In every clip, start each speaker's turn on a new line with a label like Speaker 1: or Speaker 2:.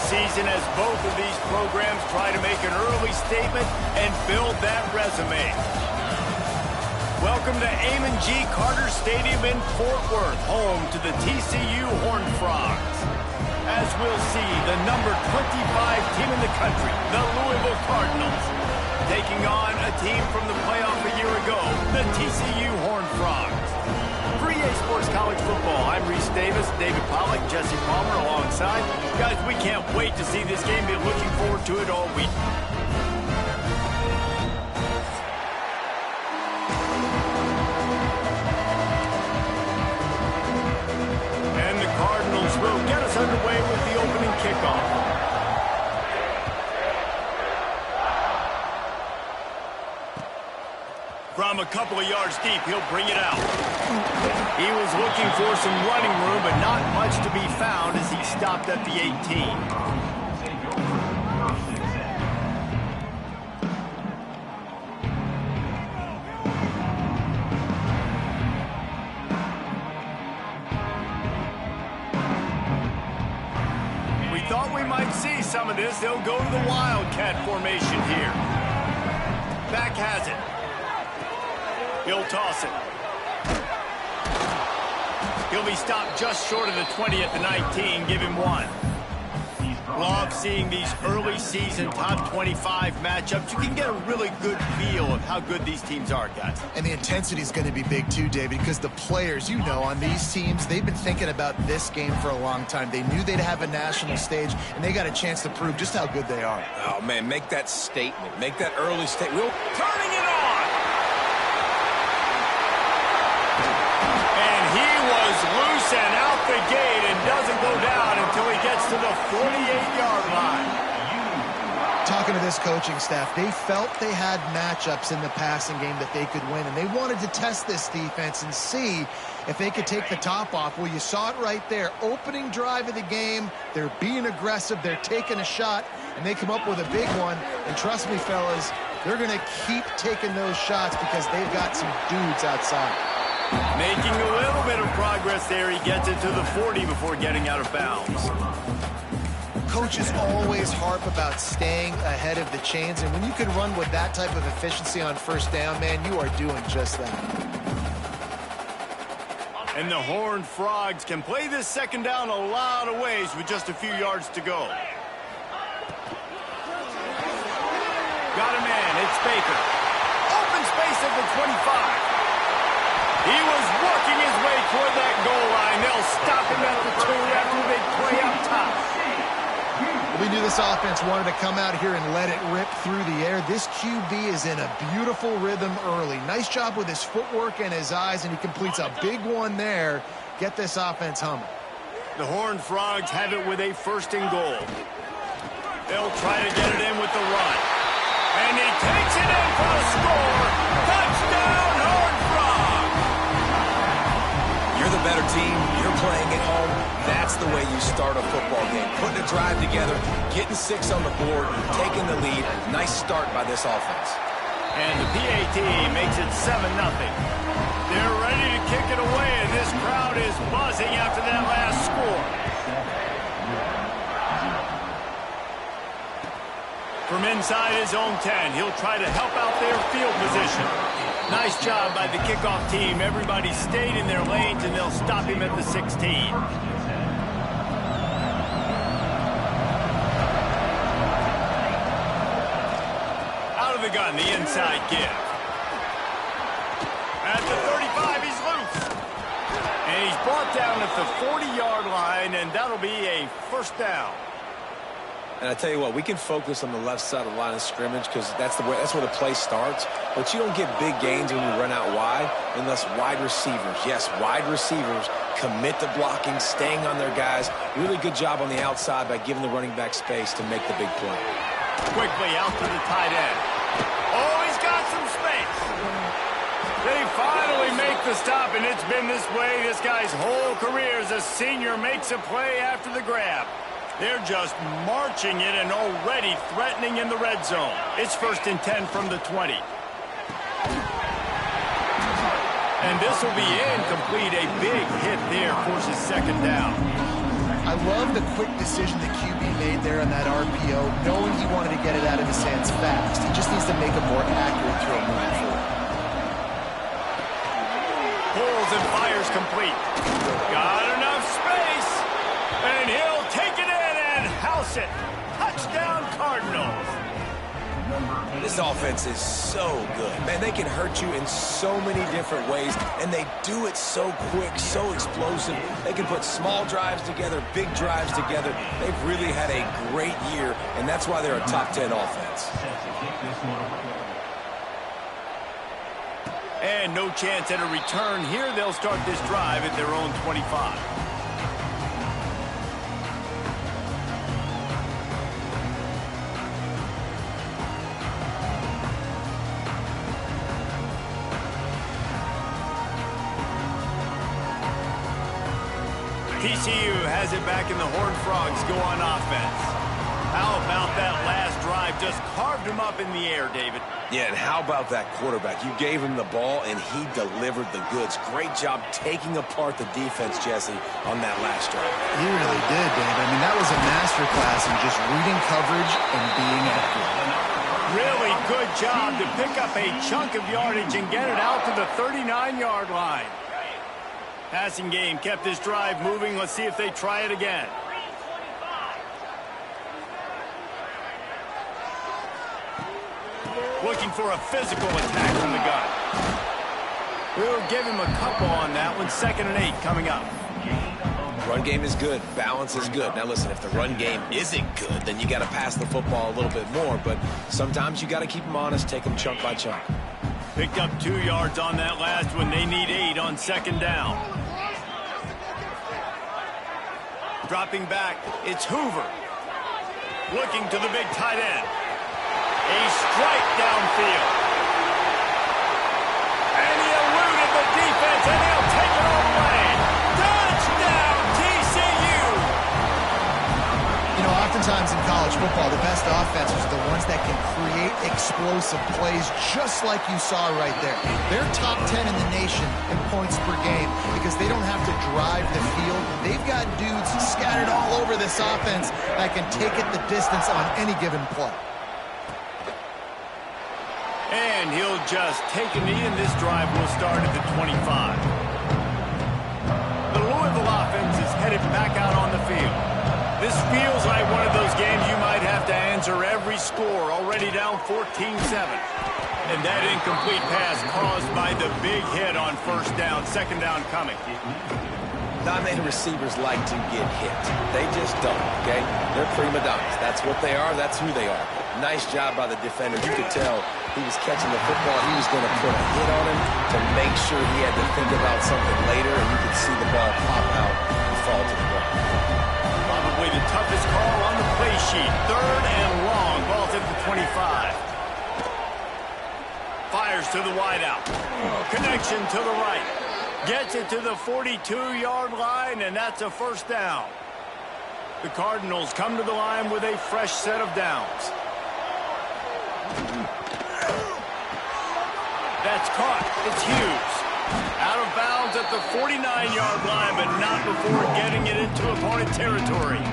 Speaker 1: season as both of these programs try to make an early statement and build that resume. Welcome to Amon G. Carter Stadium in Fort Worth, home to the TCU Horned Frogs. As we'll see, the number 25 team in the country, the Louisville Cardinals, taking on a team from the playoff a year ago, the TCU Horned Frogs. For EA Sports College Football, I'm Reese Davis, David Pollack, Jesse Palmer alongside. Guys, we can't wait to see this game. Been looking forward to it all week. And the Cardinals will get us underway with the opening kickoff. From a couple of yards deep, he'll bring it out. He was looking for some running room, but not much to be found as he stopped at the 18. We thought we might see some of this. They'll go to the Wildcat formation here. Back has it. He'll toss it. He'll be stopped just short of the 20 at the 19. Give him one. Love seeing these early season top 25 matchups. You can get a really good feel of how good these teams are, guys.
Speaker 2: And the intensity is going to be big too, David, because the players, you know, on these teams, they've been thinking about this game for a long time. They knew they'd have a national stage, and they got a chance to prove just how good they are.
Speaker 3: Oh, man, make that statement. Make that early statement.
Speaker 1: Turning it on! Loose and out the gate and doesn't go down until he gets to the 48-yard line.
Speaker 2: Talking to this coaching staff, they felt they had matchups in the passing game that they could win, and they wanted to test this defense and see if they could take the top off. Well, you saw it right there. Opening drive of the game, they're being aggressive, they're taking a shot, and they come up with a big one. And trust me, fellas, they're going to keep taking those shots because they've got some dudes outside.
Speaker 1: Making a little bit of progress there. He gets it to the 40 before getting out of bounds.
Speaker 2: Coaches always harp about staying ahead of the chains, and when you can run with that type of efficiency on first down, man, you are doing just that.
Speaker 1: And the Horned Frogs can play this second down a lot of ways with just a few yards to go. Got a man. It's Baker. Open space at the 25. He was working his way toward that goal line. They'll stop him at the 2 after they play up top.
Speaker 2: We knew this offense wanted to come out here and let it rip through the air. This QB is in a beautiful rhythm early. Nice job with his footwork and his eyes, and he completes a big one there. Get this offense humming.
Speaker 1: The Horned Frogs have it with a 1st and goal. They'll try to get it in with the run. And he takes it in for the score. Touchdown, Horned Frogs!
Speaker 3: You're the better team. You're playing at home. That's the way you start a football game. Putting a drive together, getting 6 on the board, taking the lead. Nice start by this offense.
Speaker 1: And the PAT makes it 7-0. They're ready to kick it away, and this crowd is buzzing after that last score. From inside his own 10, he'll try to help out their field position. Nice job by the kickoff team. Everybody stayed in their lanes, and they'll stop him at the 16. Out of the gun, the inside give. At the 35, he's loose. And he's brought down at the 40-yard line, and that'll be a 1st down.
Speaker 3: And I tell you what, we can focus on the left side of the line of scrimmage because that's where the play starts. But you don't get big gains when you run out wide unless wide receivers, yes, wide receivers, commit to blocking, staying on their guys. Really good job on the outside by giving the running back space to make the big play.
Speaker 1: Quickly out to the tight end. Oh, he's got some space. They finally make the stop, and it's been this way. This guy's whole career as a senior makes a play after the grab. They're just marching it and already threatening in the red zone. It's 1st and 10 from the 20. And this will be incomplete. A big hit there forces 2nd down.
Speaker 2: I love the quick decision the QB made there on that RPO, knowing he wanted to get it out of his hands fast. He just needs to make a more accurate throw moving forward.
Speaker 1: Pulls and fires complete. Got enough space. And he'll take it in and house it. Touchdown, Cardinals.
Speaker 3: This offense is so good. Man, they can hurt you in so many different ways, and they do it so quick, so explosive. They can put small drives together, big drives together. They've really had a great year, and that's why they're a top 10 offense.
Speaker 1: And no chance at a return here. They'll start this drive at their own 25. TCU has it back, and the Horned Frogs go on offense. How about that last drive? Just carved him up in the air, David.
Speaker 3: Yeah, and how about that quarterback? You gave him the ball, and he delivered the goods. Great job taking apart the defense, Jesse, on that last drive.
Speaker 2: He really did, Dave. I mean, that was a masterclass in just reading coverage and being accurate.
Speaker 1: Really good job to pick up a chunk of yardage and get it out to the 39-yard line. Passing game kept this drive moving. Let's see if they try it again. Looking for a physical attack from the gun. We'll give him a couple on that one. 2nd and 8 coming up.
Speaker 3: Run game is good. Balance is good. Now, listen, if the run game isn't good, then you got to pass the football a little bit more. But sometimes you got to keep them honest, take them chunk by chunk.
Speaker 1: Picked up 2 yards on that last one. They need 8 on 2nd down. Dropping back, it's Hoover. Looking to the big tight end. A strike downfield. And he eluded the defense, and he'll take it all the way. Touchdown, TCU!
Speaker 2: You know, oftentimes in college football, the best offenses are the ones that can create explosive plays just like you saw right there. They're top 10 in the nation in points per game because they don't have to drive the field. They've got dudes scattered all over this offense that can take it the distance on any given play.
Speaker 1: And he'll just take a knee, and this drive will start at the 25. The Louisville offense is headed back out on the field. This feels like one of those games you might have to answer every score, already down 14-7. And that incomplete pass caused by the big hit on 1st down, 2nd down coming.
Speaker 3: Dominated receivers like to get hit. They just don't, okay? They're prima donnas. That's what they are. That's who they are. Nice job by the defender. You could tell he was catching the football. He was going to put a hit on him to make sure he had to think about something later, and you could see the ball pop out and fall to the ground.
Speaker 1: Probably the toughest call on the play sheet. 3rd and long. Ball's at the 25. Fires to the wideout. Connection to the right. Gets it to the 42-yard line, and that's a 1st down. The Cardinals come to the line with a fresh set of downs. That's caught. It's Hughes. Out of bounds at the 49-yard line, but not before getting it into opponent territory.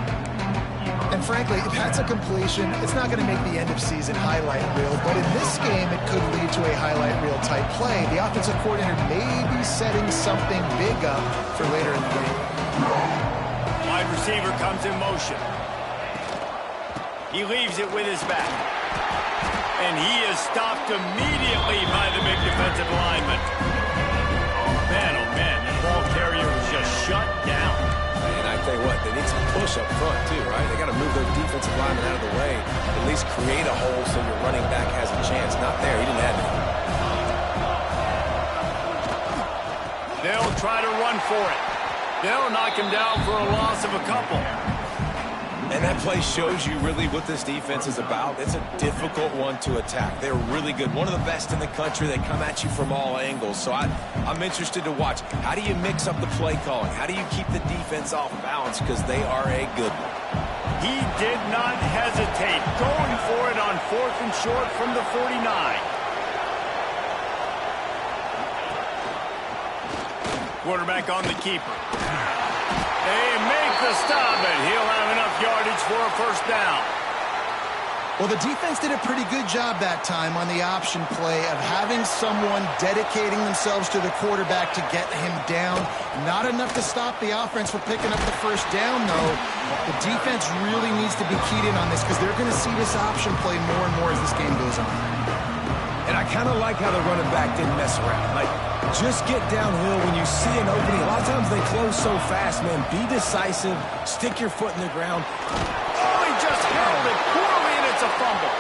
Speaker 2: And frankly, if that's a completion, it's not going to make the end-of-season highlight reel. But in this game, it could lead to a highlight reel-type play. The offensive coordinator may be setting something big up for later in the game.
Speaker 1: Wide receiver comes in motion. He leaves it with his back. And he is stopped immediately by the big defensive lineman. Man, oh man, the ball carrier was just shut down.
Speaker 3: And I tell you what, they need some push up front too, right? They got to move those defensive linemen out of the way, at least create a hole so your running back has a chance. Not there. He didn't have it.
Speaker 1: They'll try to run for it. They'll knock him down for a loss of a couple.
Speaker 3: And that play shows you really what this defense is about. It's a difficult one to attack. They're really good. One of the best in the country. They come at you from all angles. So I'm interested to watch. How do you mix up the play calling? How do you keep the defense off balance? Because they are a good one.
Speaker 1: He did not hesitate. Going for it on 4th and short from the 49. Quarterback on the keeper. They make the stop, and he'll have enough yardage for a first down.
Speaker 2: Well, the defense did a pretty good job that time on the option play of having someone dedicating themselves to the quarterback to get him down. Not enough to stop the offense from picking up the first down, though. The defense really needs to be keyed in on this because they're going to see this option play more and more as this game goes on.
Speaker 3: And I kind of like how the running back didn't mess around. Like, just get downhill when you see an opening. A lot of times they close so fast, man. Be decisive. Stick your foot in the ground.
Speaker 1: Oh, he just held it poorly, and it's a fumble.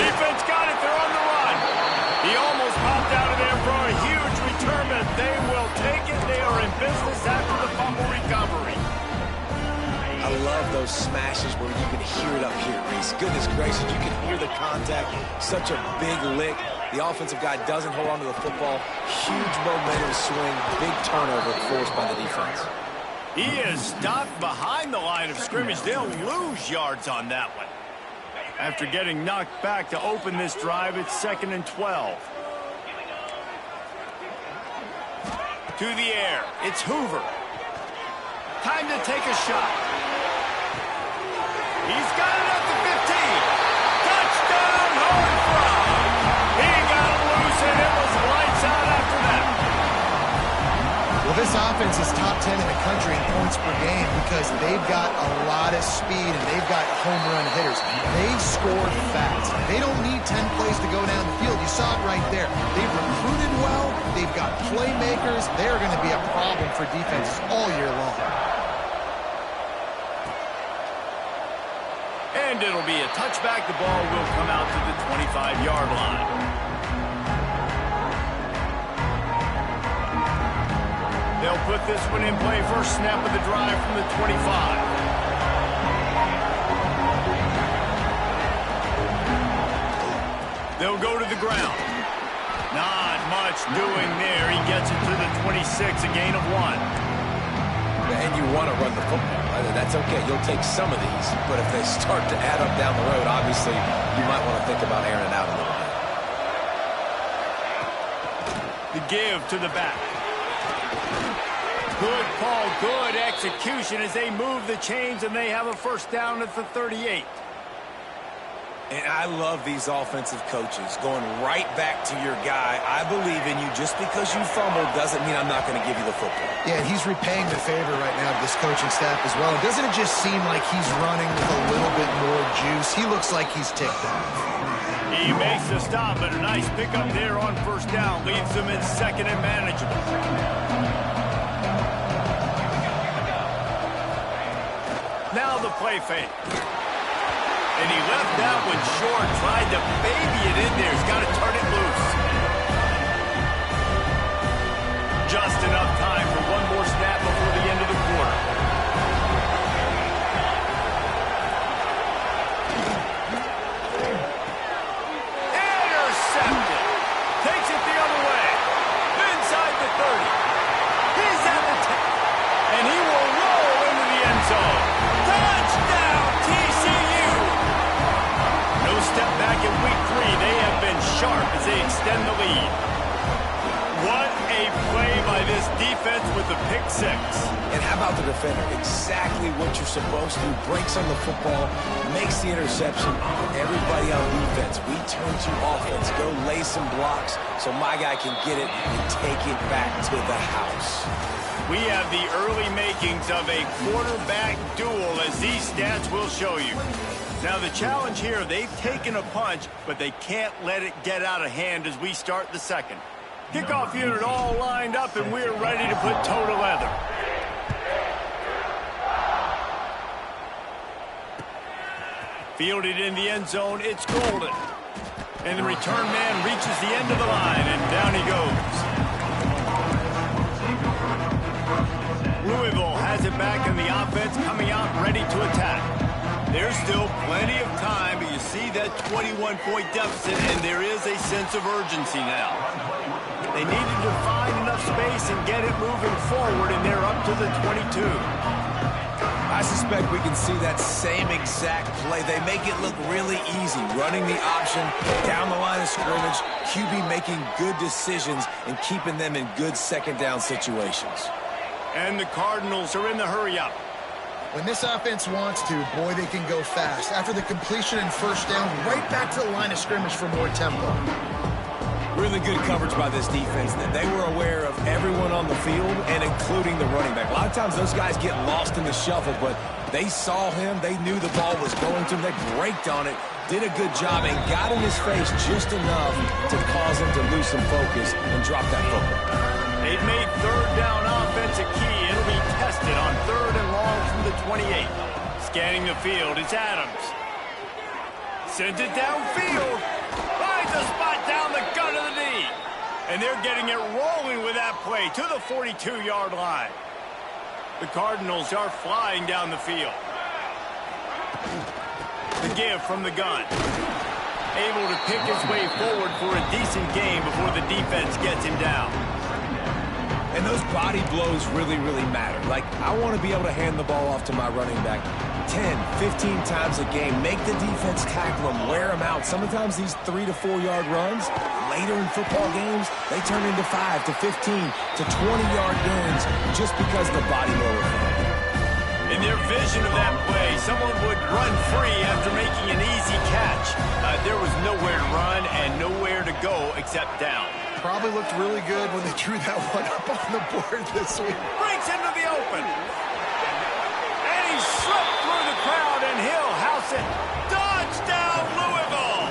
Speaker 1: Defense got it. They're on the run. He almost popped out of there for a huge return, but they will take it. They are in business after the fumble recovery.
Speaker 3: I love those smashes where you can hear it up here, Reese. Goodness gracious, you can hear the contact. Such a big lick. The offensive guy doesn't hold on to the football. Huge momentum swing. Big turnover forced by the defense.
Speaker 1: He is stopped behind the line of scrimmage. They'll lose yards on that one. After getting knocked back to open this drive, it's 2nd and 12. To the air. It's Hoover. Time to take a shot. He's got it at the 15. Touchdown, Hornfrog. He got loose, and it was lights out after that.
Speaker 2: Well, this offense is top 10 in the country in points per game because they've got a lot of speed and they've got home run hitters. They score fast. They don't need 10 plays to go down the field. You saw it right there. They've recruited well. They've got playmakers. They're going to be a problem for defenses all year long.
Speaker 1: And it'll be a touchback. The ball will come out to the 25-yard line. They'll put this one in play. First snap of the drive from the 25. They'll go to the ground. Not much doing there. He gets it to the 26, a gain of 1.
Speaker 3: And you want to run the football. That's okay. You'll take some of these. But if they start to add up down the road, obviously, you might want to think about airing it out a little bit.
Speaker 1: The give to the back. Good call, good execution as they move the chains, and they have a first down at the 38.
Speaker 3: And I love these offensive coaches going right back to your guy. I believe in you. Just because you fumbled doesn't mean I'm not going to give you the football.
Speaker 2: Yeah, he's repaying the favor right now of this coaching staff as well. Doesn't it just seem like he's running with a little bit more juice? He looks like he's ticked off.
Speaker 1: He makes the stop, but a nice pickup there on first down. Leaves them in 2nd and manageable. Now the play fake. And he left that one short, tried to baby it in there. He's got to turn it loose. Just enough time for one more snap before the end of the quarter. Intercepted. Takes it the other way. Inside the 30. He's at the 10. And he will roll into the end zone. Touchdown, TCU. No step back in week 3. They have been sharp as they extend the lead. What a play by this defense with the pick 6.
Speaker 3: And how about the defender? Exactly what you're supposed to do. Breaks on the football, makes the interception. Everybody on defense, we turn to offense. Go lay some blocks so my guy can get it and take it back to the house.
Speaker 1: We have the early makings of a quarterback duel, as these stats will show you. Now, the challenge here, they've taken a punch, but they can't let it get out of hand as we start the second. Kickoff unit all lined up, and we're ready to put toe to leather. Fielded in the end zone, it's Golden. And the return man reaches the end of the line, and down he goes. Louisville has it back, and the offense coming out ready to attack. There's still plenty of time, but you see that 21-point deficit, and there is a sense of urgency now. They needed to find enough space and get it moving forward, and they're up to the 22.
Speaker 3: I suspect we can see that same exact play. They make it look really easy, running the option down the line of scrimmage, QB making good decisions and keeping them in good second down situations.
Speaker 1: And the Cardinals are in the hurry-up.
Speaker 2: When this offense wants to, boy, they can go fast. After the completion and first down, right back to the line of scrimmage for more tempo.
Speaker 3: Really good coverage by this defense. They were aware of everyone on the field and including the running back. A lot of times those guys get lost in the shuffle, but they saw him. They knew the ball was going to him. They braked on it, did a good job, and got in his face just enough to cause him to lose some focus and drop that football.
Speaker 1: They've made third down offense a key. It'll be tested on 3rd and long from the 28. Scanning the field, it's Adams. Sends it downfield. Finds a spot down the gut of the knee. And they're getting it rolling with that play to the 42-yard line. The Cardinals are flying down the field. The give from the gun. Able to pick his way forward for a decent gain before the defense gets him down.
Speaker 3: And those body blows really, really matter. Like, I want to be able to hand the ball off to my running back 10, 15 times a game. Make the defense tackle them, wear them out. Sometimes these 3 to 4 yard runs, later in football games, they turn into 5 to 15 to 20-yard gains just because the body blow effect.
Speaker 1: In their vision of that play, someone would run free after making an easy catch. There was nowhere to run and nowhere to go except down.
Speaker 2: Probably looked really good when they drew that one up on the board this week.
Speaker 1: Breaks into the open. And he slipped through the crowd, and he'll house it. Touchdown, Louisville!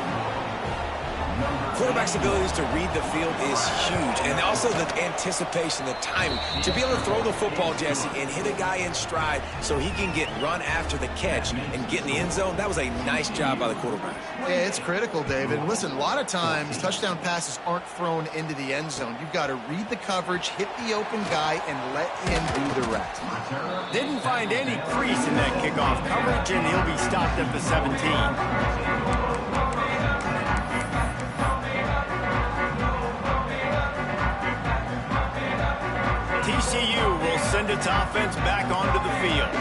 Speaker 3: Quarterback's abilities to read the field is huge, and also the anticipation, the timing. To be able to throw the football, Jesse, and hit a guy in stride so he can get run after the catch and get in the end zone, that was a nice job by the quarterback.
Speaker 2: Yeah, it's critical, David. Listen, a lot of times touchdown passes aren't thrown into the end zone. You've got to read the coverage, hit the open guy, and let him do the rest.
Speaker 1: Didn't find any crease in that kickoff coverage, and he'll be stopped at the 17. TCU will send its offense back onto the field.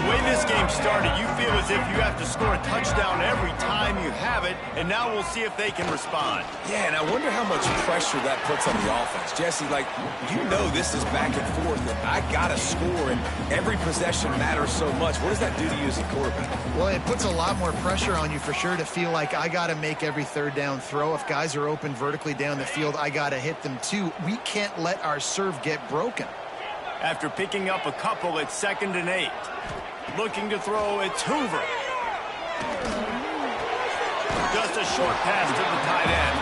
Speaker 1: The way this game started, you feel as if you have to score a touchdown every time you have it, and now we'll see if they can respond.
Speaker 3: Yeah, and I wonder how much pressure that puts on the offense. Jesse, like, you know this is back and forth, and I got to score, and every possession matters so much. What does that do to you as a quarterback?
Speaker 2: Well, it puts a lot more pressure on you for sure to feel like I got to make every third down throw. If guys are open vertically down the field, I got to hit them too. We can't let our serve get broken.
Speaker 1: After picking up a couple at 2nd and 8. Looking to throw, it's Hoover. Just a short pass to the tight end.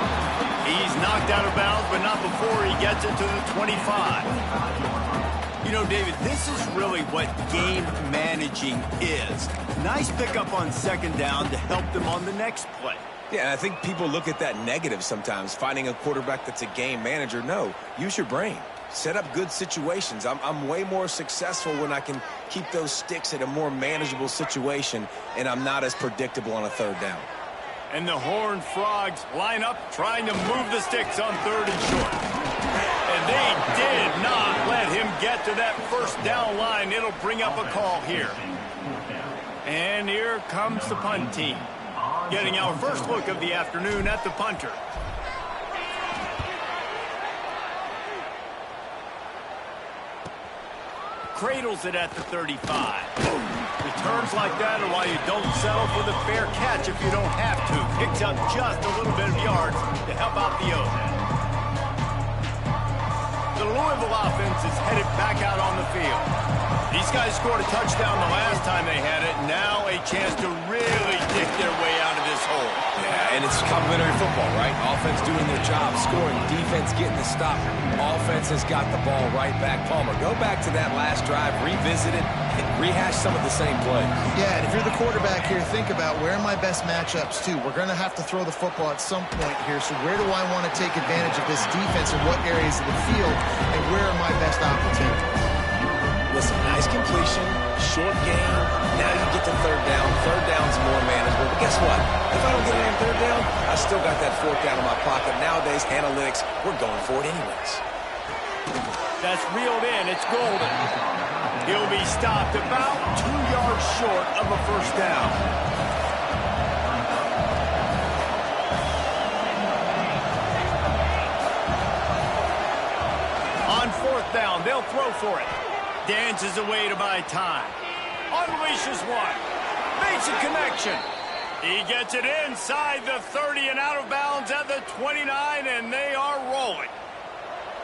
Speaker 1: He's knocked out of bounds, but not before he gets it to the 25. You know, David, this is really what game managing is. Nice pickup on 2nd down to help them on the next play.
Speaker 3: Yeah, and I think people look at that negative sometimes, finding a quarterback that's a game manager. No, use your brain. Set up good situations. I'm way more successful when I can keep those sticks at a more manageable situation, and I'm not as predictable on a 3rd down.
Speaker 1: And the Horned Frogs line up trying to move the sticks on 3rd and short. And they did not let him get to that first down line. It'll bring up a call here. And here comes the punt team. Getting our first look of the afternoon at the punter. Cradles it at the 35. Returns like that are why you don't settle for the fair catch if you don't have to. Picks up just a little bit of yards to help out the O's. The Louisville offense is headed back out on the field. These guys scored a touchdown the last time they had it. Now a chance to really dig their way out of this hole.
Speaker 3: Yeah, and it's complimentary football, right? Offense doing their job, scoring, defense getting the stop. Offense has got the ball right back. Palmer, go back to that last drive, revisit it, and rehash some of the same plays.
Speaker 2: Yeah, and if you're the quarterback here, think about where are my best matchups too. We're going to have to throw the football at some point here, so where do I want to take advantage of this defense and what areas of the field, and where are my best opportunities?
Speaker 3: Listen, nice completion, short game. Now you get to 3rd down. 3rd down's more manageable. But guess what? If I don't get it on 3rd down, I still got that 4th down in my pocket. Nowadays, analytics, we're going for it anyways.
Speaker 1: That's reeled in. It's golden. He'll be stopped about 2 yards short of a first down. On 4th down, they'll throw for it. Dances away to buy time. Unleashes one. Makes a connection. He gets it inside the 30 and out of bounds at the 29, and they are rolling.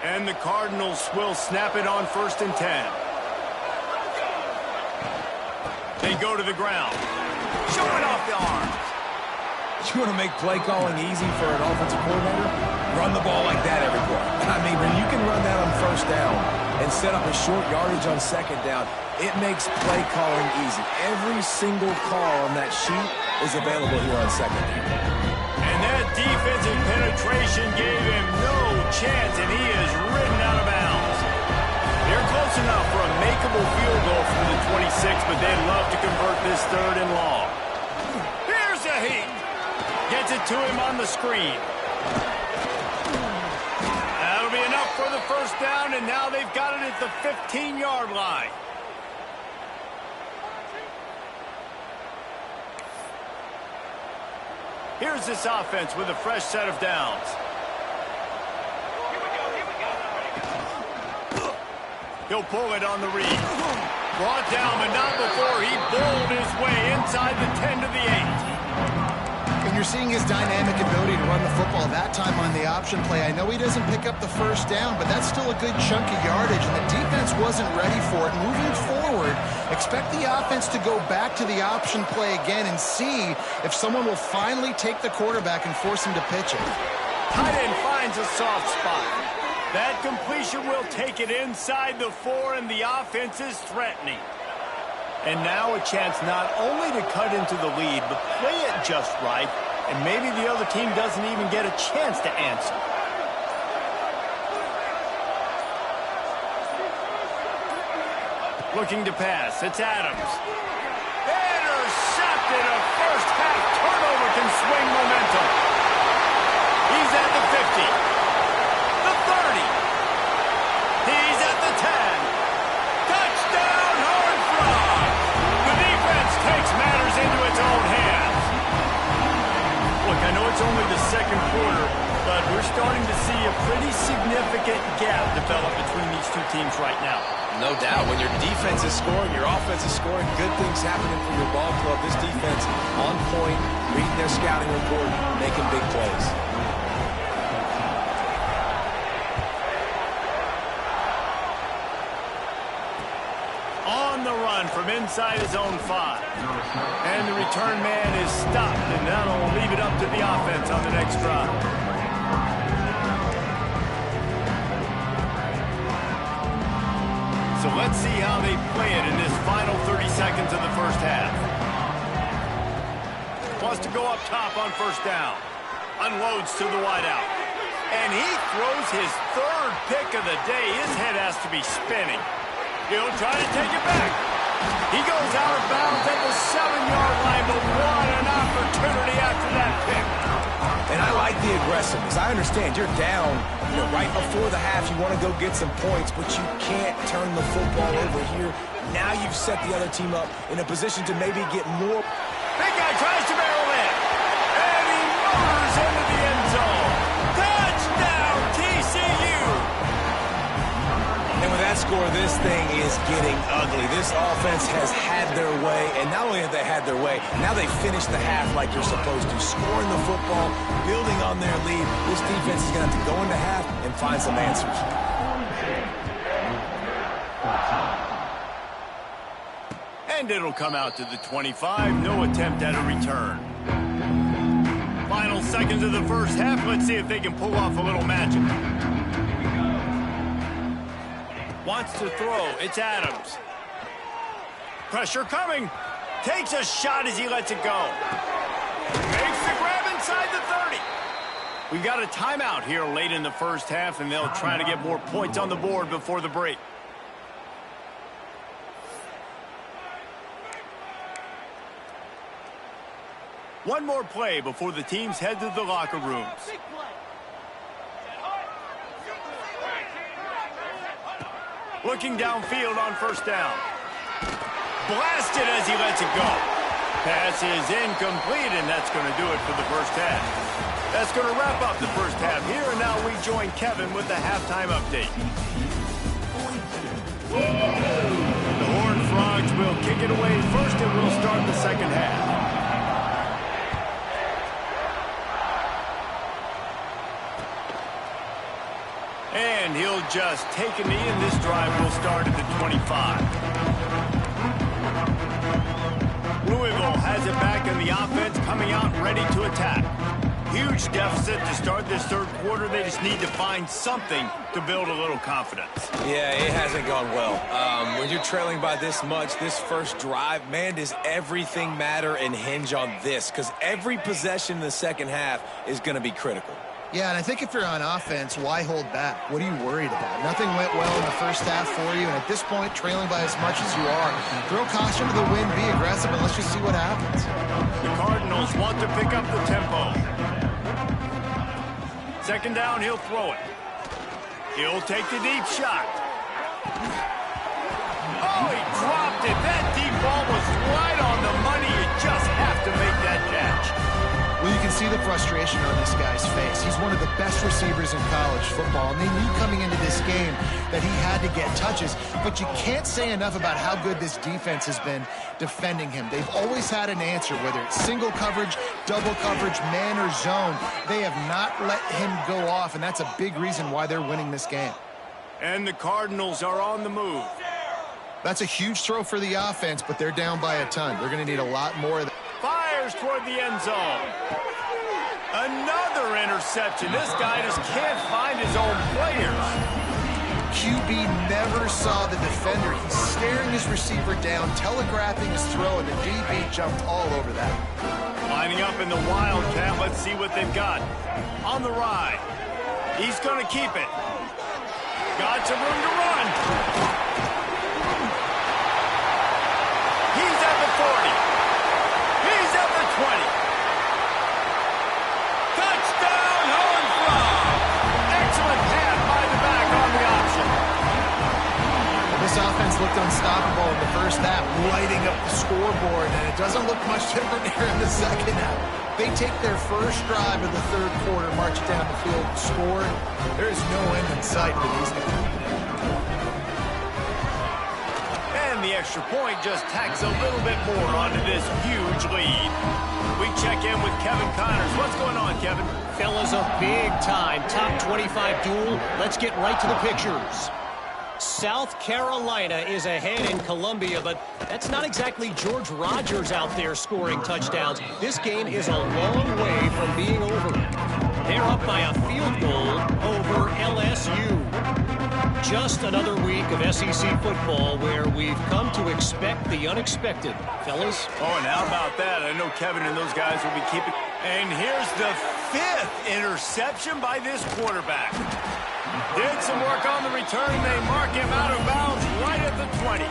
Speaker 1: And the Cardinals will snap it on 1st and 10. They go to the ground. Showing off the arms.
Speaker 3: You want to make play calling easy for an offensive coordinator? Run the ball like that every play. I mean, when you can run that on 1st down and set up a short yardage on 2nd down, it makes play calling easy. Every single call on that sheet is available here on 2nd down.
Speaker 1: And that defensive penetration gave him no chance, and he is ridden out of bounds. They're close enough for a makeable field goal from the 26, but they'd love to convert this 3rd and long. Here's a heat. Gets it to him on the screen. That'll be enough for the 1st down, and now they've got it at the 15-yard line. Here's this offense with a fresh set of downs. He'll pull it on the read. Brought down, but not before he bowled his way inside the 10 to the 8.
Speaker 2: And you're seeing his dynamic ability to run the football that time on the option play. I know he doesn't pick up the 1st down, but that's still a good chunk of yardage, and the defense wasn't ready for it. Moving forward, expect the offense to go back to the option play again and see if someone will finally take the quarterback and force him to pitch it.
Speaker 1: Tight end finds a soft spot. That completion will take it inside the 4, and the offense is threatening. And now a chance not only to cut into the lead, but play it just right, and maybe the other team doesn't even get a chance to answer. Looking to pass, it's Adams. Intercepted. A first-half turnover can swing momentum. He's at the 50. The 30. He's at the 10. Touchdown, Horned Frog. The defense takes matters into its own hands. Look, I know it's only the 2nd quarter, but we're starting to see a pretty significant gap develop between these two teams right now.
Speaker 3: No doubt. When your defense is scoring, your offense is scoring, good things happening for your ball club. This defense on point, reading their scouting report, making big plays.
Speaker 1: On the run from inside his own 5. And the return man is stopped, and that'll leave it up to the offense on the next drive. So let's see how they play it in this final 30 seconds of the 1st half. Wants to go up top on 1st down. Unloads to the wideout. And he throws his 3rd pick of the day. His head has to be spinning. He'll try to take it back. He goes out of bounds at the 7-yard line, but what an opportunity after that pick.
Speaker 3: And I like the aggressiveness. I understand you're down, right before the half. You want to go get some points, but you can't turn the football over here. Now you've set the other team up in a position to maybe get more.
Speaker 1: Big guy tries to barrel in, and he motors into the end zone. Touchdown, TCU.
Speaker 3: And with that score, this thing is getting ugly. This offense has had their way, and not only have they had their way, now they finished the half like you're supposed to, scoring the football, building on their lead. This defense is going to have to go into half and find some answers.
Speaker 1: And it'll come out to the 25. No attempt at a return. Final seconds of the 1st half. Let's see if they can pull off a little magic. Wants to throw. It's Adams. Pressure coming. Takes a shot as he lets it go. Makes the grab inside the 30. We've got a timeout here late in the 1st half, and they'll try to get more points on the board before the break. One more play before the teams head to the locker rooms. Looking downfield on 1st down. Blasted as he lets it go. Pass is incomplete, and that's going to do it for the 1st half. That's going to wrap up the 1st half here, and now we join Kevin with the halftime update. The Horned Frogs will kick it away first, and we'll start the second half. And he'll just take a knee, and this drive will start at the 25. Louisville has it back, and the offense coming out ready to attack. Huge deficit to start this third quarter. They just need to find something to build a little confidence.
Speaker 3: Yeah, it hasn't gone well. When you're trailing by this much, this first drive, man, does everything matter and hinge on this? Because every possession in the second half is going to be critical.
Speaker 2: Yeah, and I think if you're on offense, why hold back? What are you worried about? Nothing went well in the first half for you, and at this point, trailing by as much as you are, throw caution to the wind, be aggressive, and let's just see what happens.
Speaker 1: The Cardinals want to pick up the tempo. Second down, he'll throw it. He'll take the deep shot. Oh, he dropped it. That deep ball was right on the money. You just have to make that catch.
Speaker 2: Well, you can see the frustration on this guy's face. He's one of the best receivers in college football, and they knew coming into this game that he had to get touches, but you can't say enough about how good this defense has been defending him. They've always had an answer, whether it's single coverage, double coverage, man or zone. They have not let him go off, and that's a big reason why they're winning this game.
Speaker 1: And the Cardinals are on the move.
Speaker 2: That's a huge throw for the offense, but they're down by a ton. They're going to need a lot more of that.
Speaker 1: Fires toward the end zone. Another interception. This guy just can't find his own players.
Speaker 2: QB never saw the defender. He's staring his receiver down, telegraphing his throw, and the DB jumped all over that.
Speaker 1: Lining up in the Wildcat. Let's see what they've got. On the ride. He's going to keep it. Got some room to run. He's at the 40. He's at the 20. Touchdown, Horned Frogs. Excellent pass by the back on the option.
Speaker 2: This offense looked unstoppable in the first half, lighting up the scoreboard, and it doesn't look much different here in the second half. They take their first drive of the third quarter, march down the field, score. There is no end in sight for these guys.
Speaker 1: And the extra point just tacks a little bit more onto this huge lead. We check in with Kevin Connors. What's going on, Kevin?
Speaker 4: Fellas, a big-time top 25 duel. Let's get right to the pictures. South Carolina is ahead in Columbia, but that's not exactly George Rogers out there scoring touchdowns. This game is a long way from being over. They're up by a field goal over LSU. Just another week of SEC football where we've come to expect the unexpected. Fellas?
Speaker 1: Oh, and how about that? I know Kevin and those guys will be keeping. And here's the 5th interception by this quarterback. Did some work on the return. They mark him out of bounds right at the 20.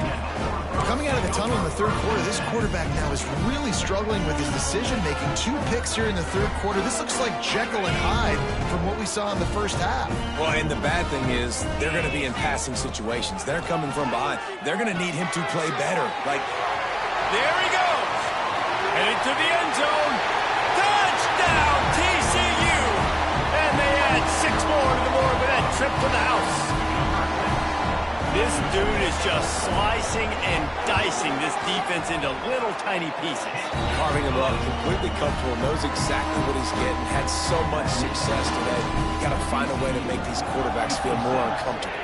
Speaker 2: Coming out of the tunnel in the third quarter, this quarterback now is really struggling with his decision-making. 2 picks here in the third quarter. This looks like Jekyll and Hyde from what we saw in the first half.
Speaker 3: Well, and the bad thing is they're going to be in passing situations. They're coming from behind. They're going to need him to play better.
Speaker 1: There he goes. Headed to the end zone. Touchdown, TCU. And they add 6 more to the board with that trip to the house. This dude is just slicing and dicing this defense into little tiny pieces.
Speaker 3: Carving him up, completely comfortable, knows exactly what he's getting, had so much success today. You got to find a way to make these quarterbacks feel more uncomfortable.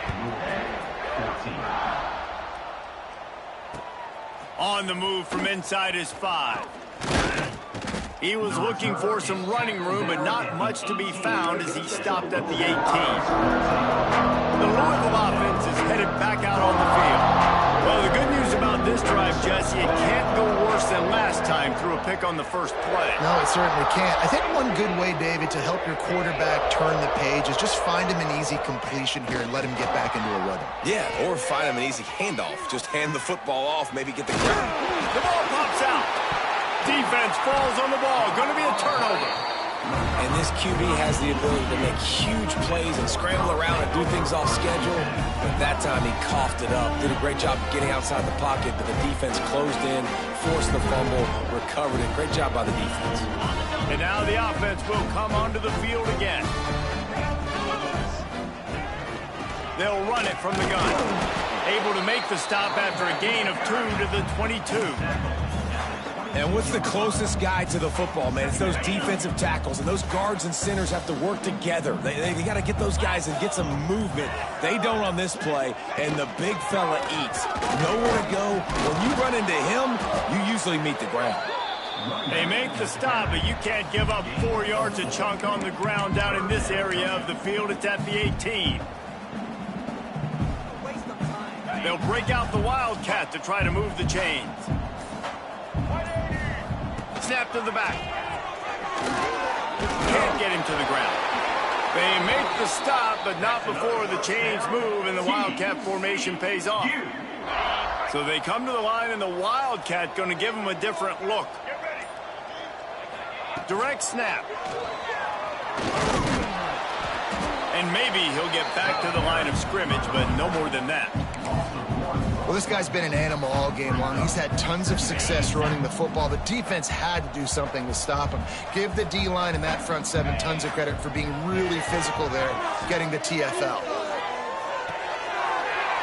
Speaker 1: On the move from inside his 5. He was looking for some running room, but not much to be found as he stopped at the 18. The Louisville offense is headed back out on the field. Well, the good news about this drive, Jesse, it can't go worse than last time through a pick on the first play.
Speaker 2: No, it certainly can't. I think one good way, David, to help your quarterback turn the page is just find him an easy completion here and let him get back into a rhythm.
Speaker 3: Yeah, or find him an easy handoff. Just hand the football off, maybe get the ground.
Speaker 1: The ball pops out. Defense falls on the ball. Going to be a turnover.
Speaker 3: And this QB has the ability to make huge plays and scramble around and do things off schedule. But that time he coughed it up. Did a great job of getting outside the pocket, but the defense closed in, forced the fumble, recovered it. Great job by the defense.
Speaker 1: And now the offense will come onto the field again. They'll run it from the gun. Able to make the stop after a gain of 2 to the 22.
Speaker 3: And what's the closest guy to the football, man? It's those defensive tackles, and those guards and centers have to work together. They got to get those guys and get some movement. They don't on this play, and the big fella eats. Nowhere to go. When you run into him, you usually meet the ground.
Speaker 1: They make the stop, but you can't give up 4 yards a chunk on the ground down in this area of the field. It's at the 18. They'll break out the Wildcat to try to move the chains. Snap to the back. Can't get him to the ground. They make the stop, but not before the chains move and the Wildcat formation pays off. So they come to the line, and the Wildcat going to give them a different look. Direct snap. And maybe he'll get back to the line of scrimmage, but no more than that.
Speaker 2: Well, this guy's been an animal all game long. He's had tons of success running the football. The defense had to do something to stop him. Give the D-line and that front seven tons of credit for being really physical there, getting the TFL.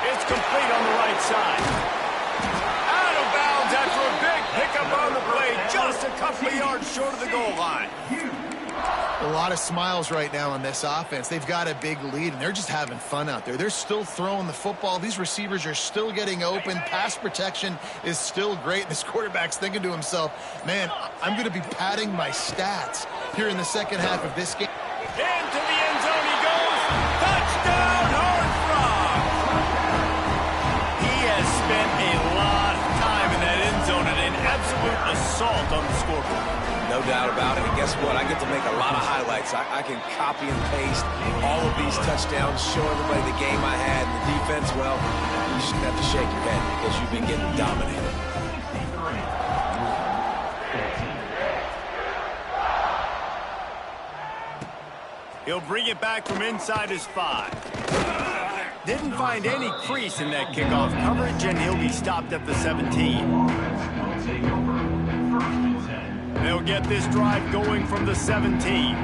Speaker 1: It's complete on the right side. Out of bounds after a big pickup on the play, just a couple of yards short of the goal line.
Speaker 2: A lot of smiles right now on this offense. They've got a big lead, and they're just having fun out there. They're still throwing the football. These receivers are still getting open. Pass protection is still great. This quarterback's thinking to himself, man, I'm going to be padding my stats here in the second half of this game.
Speaker 1: Into the end zone he goes. Touchdown, Horned Frog. He has spent a lot of time in that end zone and an absolute assault on the scoreboard.
Speaker 3: No doubt about it. And guess what? I get to make a lot of highlights. I can copy and paste all of these touchdowns, show everybody the game I had. And the defense, well, you shouldn't have to shake your head because you've been getting dominated.
Speaker 1: He'll bring it back from inside his 5. Didn't find any crease in that kickoff coverage, and he'll be stopped at the 17. They'll get this drive going from the 17.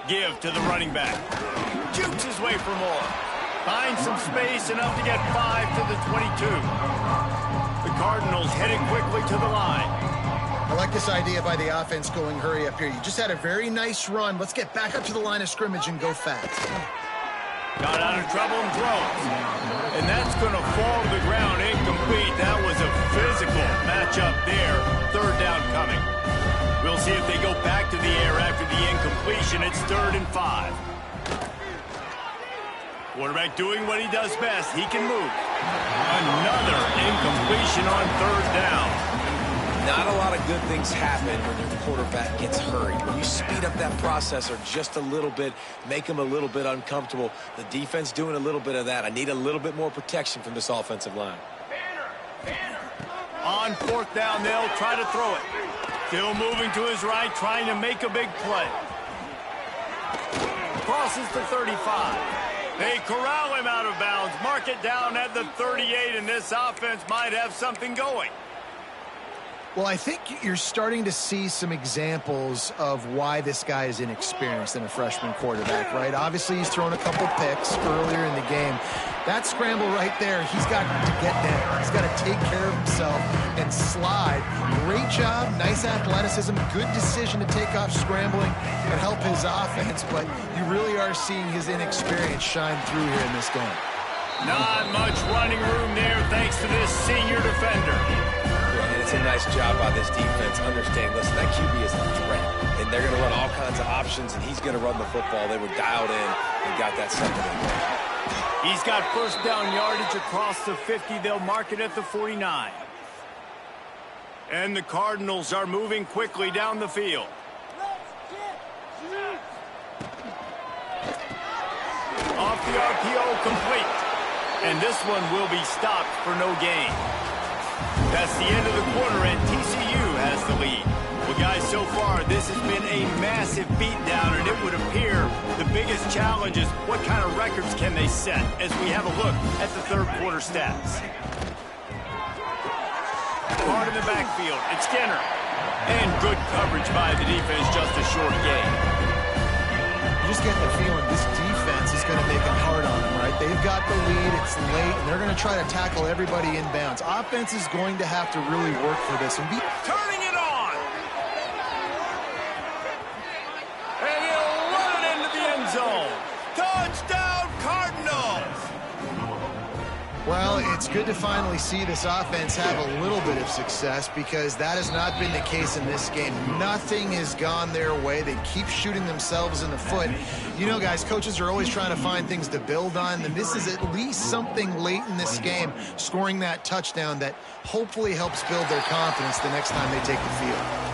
Speaker 1: Give to the running back. Jukes his way for more. Finds some space, enough to get 5 to the 22. The Cardinals headed quickly to the line.
Speaker 2: I like this idea by the offense going hurry up here. You just had a very nice run. Let's get back up to the line of scrimmage and go fast.
Speaker 1: Got out of trouble and throws. And that's going to fall to the ground incomplete. That was a physical matchup there. Third down coming. We'll see if they go back to the air after the incompletion. It's 3rd and 5. Quarterback doing what he does best. He can move. Another incompletion on 3rd down.
Speaker 3: Not a lot of good things happen when your quarterback gets hurried. When you speed up that processor just a little bit, make him a little bit uncomfortable. The defense doing a little bit of that. I need a little bit more protection from this offensive line.
Speaker 1: On 4th down, they'll try to throw it. Still moving to his right, trying to make a big play. Crosses the 35. They corral him out of bounds. Mark it down at the 38, and this offense might have something going.
Speaker 2: Well, I think you're starting to see some examples of why this guy is inexperienced in a freshman quarterback, right? Obviously, he's thrown a couple picks earlier in the game. That scramble right there, he's got to get down. He's got to take care of himself and slide. Great job, nice athleticism, good decision to take off scrambling and help his offense, but you really are seeing his inexperience shine through here in this game.
Speaker 1: Not much running room there thanks to this senior defender.
Speaker 3: It's a nice job by this defense understanding, listen, that QB is a threat, and they're going to run all kinds of options, and he's going to run the football. They were dialed in and got that second in.
Speaker 1: He's got 1st down yardage across the 50. They'll mark it at the 49. And the Cardinals are moving quickly down the field. Off the RPO, complete. And this one will be stopped for no gain. That's the end of the quarter, and TCU has the lead. Well, guys, so far, this has been a massive beatdown, and it would appear the biggest challenge is what kind of records can they set as we have a look at the 3rd quarter stats. Hard in the backfield. It's Skinner. And good coverage by the defense, just a short gain.
Speaker 2: You just get the feeling this defense is going to make it hard on them, right? They've got the lead, it's late, and they're going to try to tackle everybody inbounds. Offense is going to have to really work for this and be
Speaker 1: Turning it on! And he'll run it into the end zone. Touchdown, Cardinals!
Speaker 2: Well, it's good to finally see this offense have a little bit of success because that has not been the case in this game. Nothing has gone their way. They keep shooting themselves in the foot. You know, guys, coaches are always trying to find things to build on, and this is at least something late in this game, scoring that touchdown that hopefully helps build their confidence the next time they take the field.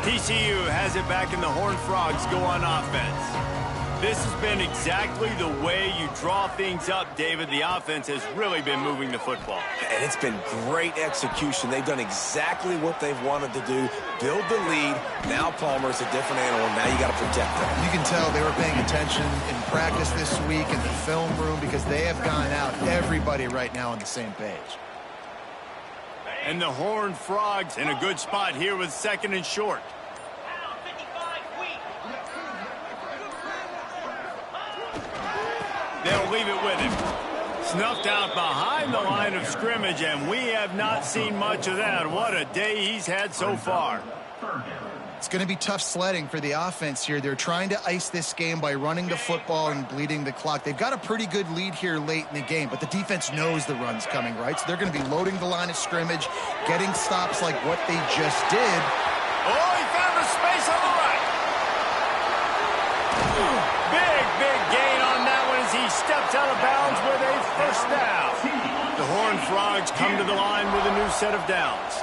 Speaker 1: TCU has it back, and the Horned Frogs go on offense. This has been exactly the way you draw things up, David. The offense has really been moving the football.
Speaker 3: And it's been great execution. They've done exactly what they've wanted to do, build the lead. Now Palmer's a different animal. Now you got to protect them.
Speaker 2: You can tell they were paying attention in practice this week in the film room because they have gone out, everybody right now on the same page.
Speaker 1: And the Horned Frogs in a good spot here with second and short. They'll leave it with him. Snuffed out behind the line of scrimmage, and we have not seen much of that. What a day he's had so far.
Speaker 2: It's going to be tough sledding for the offense here. They're trying to ice this game by running the football and bleeding the clock. They've got a pretty good lead here late in the game, but the defense knows the run's coming, right? So they're going to be loading the line of scrimmage, getting stops like what they just did.
Speaker 1: Oh, he found a space on the right. Big gain on that one as he steps out of bounds with a first down. The Horned Frogs come to the line with a new set of downs.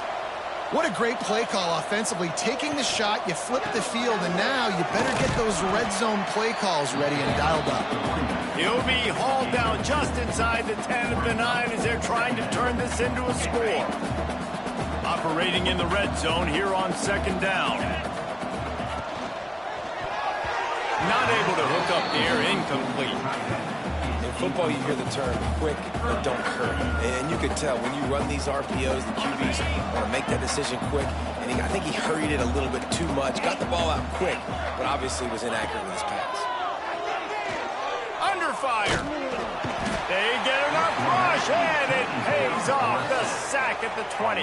Speaker 2: What a great play call offensively. Taking the shot, you flip the field, and now you better get those red zone play calls ready and dialed up.
Speaker 1: He'll be hauled down just inside the 10 of the 9 as they're trying to turn this into a score. Operating in the red zone here on second down. Not able to hook up there, incomplete.
Speaker 3: In football, you hear the term quick but don't hurry. And you can tell when you run these RPOs, the QBs want to make that decision quick. And I think he hurried it a little bit too much. Got the ball out quick, but obviously was inaccurate with his pass.
Speaker 1: Under fire. They get enough rush, and it pays off. The sack at the 20.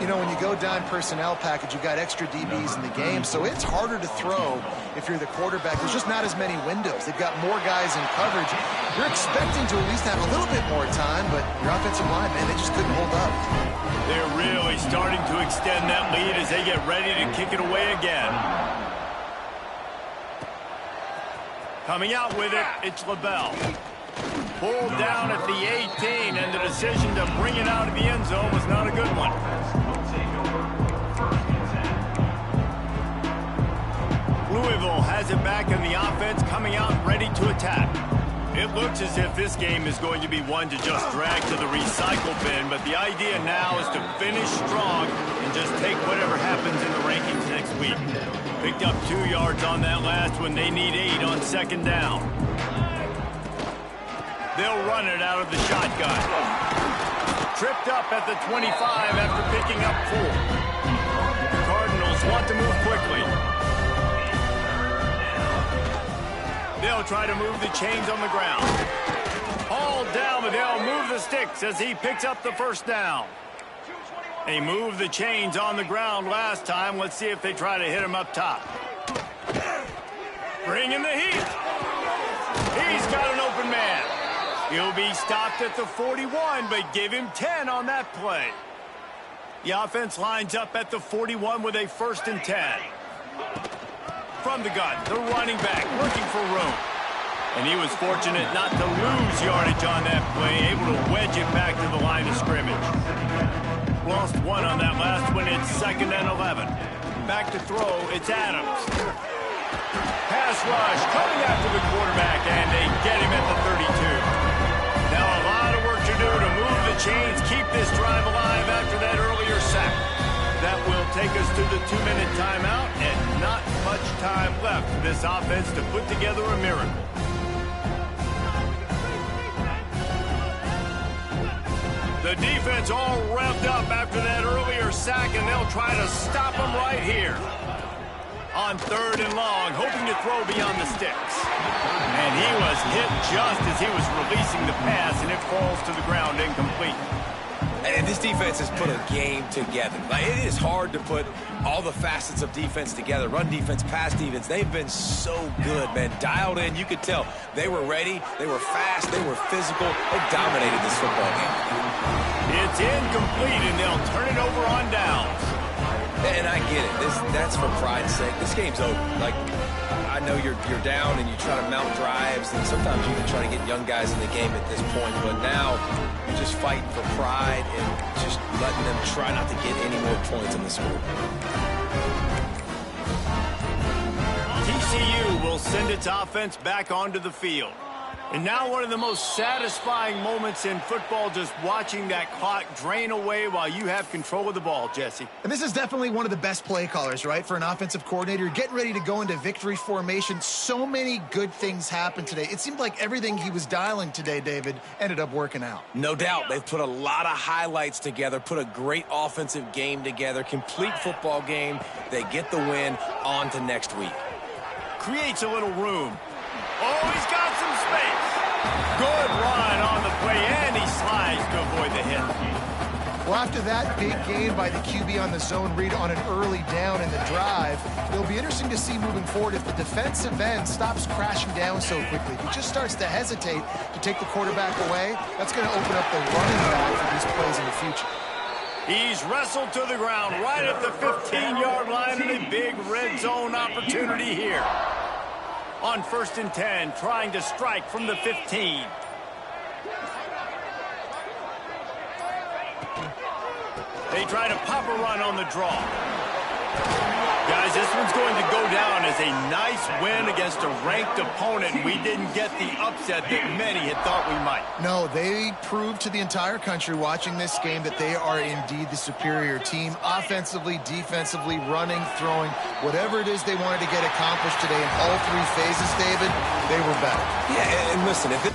Speaker 2: You know, when you go dime personnel package, you've got extra DBs in the game, so it's harder to throw if you're the quarterback. There's just not as many windows. They've got more guys in coverage. You're expecting to at least have a little bit more time, but your offensive line, man, they just couldn't hold up.
Speaker 1: They're really starting to extend that lead as they get ready to kick it away again. Coming out with it, it's LaBelle. Pulled down at the 18, and the decision to bring it out of the end zone was not a good one. Louisville has it back in the offense, coming out ready to attack. It looks as if this game is going to be one to just drag to the recycle bin, but the idea now is to finish strong and just take whatever happens in the rankings next week. Picked up 2 yards on that last one. They need 8 on second down. They'll run it out of the shotgun. Tripped up at the 25 after picking up 4. The Cardinals want to move quickly. They'll try to move the chains on the ground. Hauled down, but they'll move the sticks as he picks up the first down. They moved the chains on the ground last time. Let's see if they try to hit him up top. Bring in the heat. He's got an open man. He'll be stopped at the 41, but give him 10 on that play. The offense lines up at the 41 with a 1st and 10. From the gun, the running back looking for room. And he was fortunate not to lose yardage on that play, able to wedge it back to the line of scrimmage. Lost 1 on that last one. It's 2nd and 11. Back to throw, it's Adams. Pass rush coming after the quarterback, and they get him at the 32. Now a lot of work to do to move the chains, keep this drive alive after that earlier sack. That will take us to the 2-minute timeout, and not much time left for this offense to put together a miracle. The defense all revved up after that earlier sack, and they'll try to stop them right here. On 3rd and long, hoping to throw beyond the sticks. And he was hit just as he was releasing the pass, and it falls to the ground incomplete.
Speaker 3: And this defense has put a game together. Like, it is hard to put all the facets of defense together. Run defense, pass defense. They've been so good, man. Dialed in. You could tell they were ready. They were fast. They were physical. They dominated this football game.
Speaker 1: It's incomplete, and they'll turn it over on downs.
Speaker 3: And I get it. That's for pride's sake. This game's over. Like, I know you're down and you try to mount drives, and sometimes you can try to get young guys in the game at this point, but now you're just fighting for pride and just letting them try not to get any more points on the score.
Speaker 1: TCU will send its offense back onto the field. And now one of the most satisfying moments in football, just watching that clock drain away while you have control of the ball, Jesse.
Speaker 2: And this is definitely one of the best play callers, right, for an offensive coordinator. Getting ready to go into victory formation. So many good things happened today. It seemed like everything he was dialing today, David, ended up working out.
Speaker 3: No doubt. They've put a lot of highlights together, put a great offensive game together, complete football game. They get the win. On to next week.
Speaker 1: Creates a little room. Oh, he's got some space. Good run on the play, and he slides to avoid the hit.
Speaker 2: Well, after that big gain by the QB on the zone read on an early down in the drive, it'll be interesting to see moving forward if the defensive end stops crashing down so quickly. If he just starts to hesitate to take the quarterback away, that's going to open up the running back for these plays in the future.
Speaker 1: He's wrestled to the ground right at the 15-yard line, and a big red zone opportunity here. On 1st and 10, trying to strike from the 15. They try to pop a run on the draw. Guys, this one's going to go down as a nice win against a ranked opponent. We didn't get the upset that many had thought we might.
Speaker 2: No, they proved to the entire country watching this game that they are indeed the superior team. Offensively, defensively, running, throwing, whatever it is they wanted to get accomplished today in all 3 phases, David, they were better.
Speaker 3: Yeah, and listen, if it